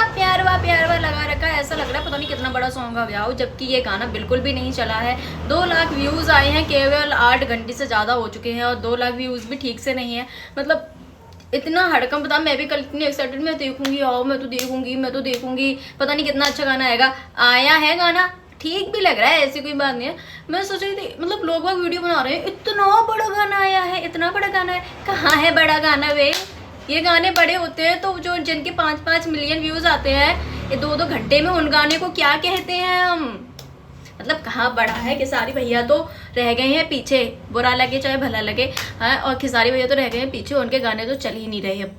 प्यार वा लगा रखा है, ऐसा लग रहा है पता नहीं कितना बड़ा सॉन्ग आ गया हो, जबकि ये गाना बिल्कुल भी नहीं चला है। 2 लाख व्यूज आए हैं केवल 8 घंटे से ज्यादा हो चुके हैं, और 2 लाख व्यूज भी ठीक से नहीं है। मतलब इतना हड़कम, पता मैं भी कल इतनी एक्साइटेड, मैं देखूंगी, आओ मैं तो देखूंगी, पता नहीं कितना अच्छा गाना आएगा। आया है गाना, ठीक भी लग रहा है, ऐसी कोई बात नहीं है। मैं सोच रही थी मतलब लोग बाग वीडियो बना रहे हैं, इतना बड़ा गाना आया है, इतना बड़ा गाना है। कहाँ है बड़ा गाना वे? ये गाने बड़े होते हैं तो जो जिनके 5-5 मिलियन व्यूज आते हैं ये 2-2 घंटे में, उन गाने को क्या कहते हैं हम? मतलब कहाँ बड़ा है। खेसारी भैया तो रह गए हैं पीछे, बुरा लगे चाहे भला लगे, हाँ। और खेसारी भैया तो रह गए हैं पीछे, उनके गाने तो चल ही नहीं रहे अब,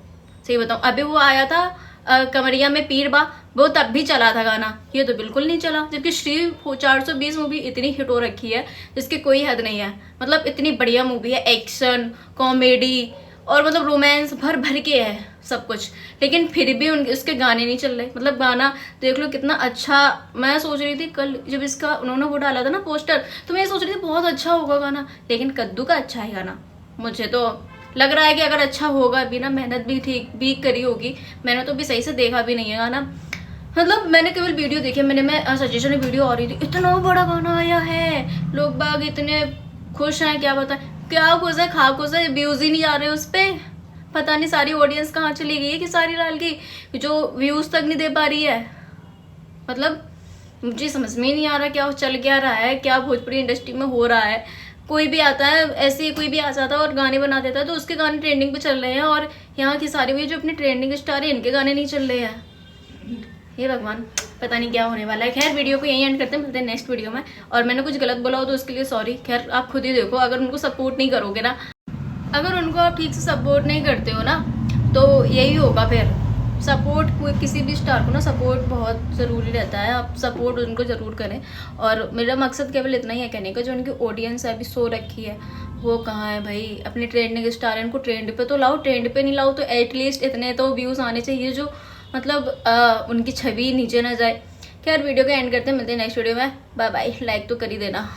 सही बताऊं। अभी वो आया था कमरिया में पीर बा, वो तब भी चला था गाना, ये तो बिल्कुल नहीं चला। जबकि श्री 420 मूवी इतनी हिट हो रखी है जिसकी कोई हद नहीं है। मतलब इतनी बढ़िया मूवी है, एक्शन, कॉमेडी और मतलब रोमांस भर भर के है सब कुछ, लेकिन फिर भी उसके गाने नहीं चल रहे। मतलब गाना देख लो कितना अच्छा। मैं सोच रही थी कल जब इसका उन्होंने वो डाला था ना पोस्टर, तो मैं सोच रही थी बहुत अच्छा होगा गाना, लेकिन कद्दू का अच्छा है गाना। मुझे तो लग रहा है कि अगर अच्छा होगा भी ना, मेहनत भी ठीक भी करी होगी, मैंने तो भी सही से देखा भी नहीं है गाना। मतलब मैंने केवल वीडियो देखी, मैं सजेशन में वीडियो आ रही थी, इतना बड़ा गाना आया है, लोग बाग इतने खुश हैं, क्या बताएं क्या खुश है, खा खुश है, व्यूज ही नहीं आ रहे उस पे। पता नहीं सारी ऑडियंस कहाँ चली गई है कि सारी लाल की, जो व्यूज तक नहीं दे पा रही है। मतलब मुझे समझ में ही नहीं आ रहा क्या चल क्या रहा है, क्या भोजपुरी इंडस्ट्री में हो रहा है। कोई भी आता है ऐसे, कोई भी आ जाता है और गाने बना देता है, तो उसके गाने ट्रेंडिंग पे चल रहे हैं, और यहाँ की सारी भी जो अपने ट्रेंडिंग स्टार है इनके गाने नहीं चल रहे हैं। हे भगवान, पता नहीं क्या होने वाला है। खैर वीडियो को यहीं एंड करते हैं, मिलते हैं नेक्स्ट वीडियो में। और मैंने कुछ गलत बोला हो तो उसके लिए सॉरी। खैर आप खुद ही देखो, अगर उनको सपोर्ट नहीं करोगे ना, अगर उनको आप ठीक से सपोर्ट नहीं करते हो ना, तो यही होगा फिर। सपोर्ट कोई किसी भी स्टार को ना सपोर्ट बहुत ज़रूरी रहता है, आप सपोर्ट उनको ज़रूर करें। और मेरा मकसद केवल इतना ही है कहने का, जो उनकी ऑडियंस है अभी सो रखी है, वो कहाँ है भाई? अपने ट्रेंडिंग स्टार है, उनको ट्रेंड पे तो लाओ, ट्रेंड पे नहीं लाओ तो एटलीस्ट इतने तो व्यूज़ आने चाहिए जो मतलब उनकी छवि नीचे ना जाए। खैर वीडियो का एंड करते हैं, मिलते हैं नेक्स्ट वीडियो में। बाय बाय, लाइक तो कर ही देना।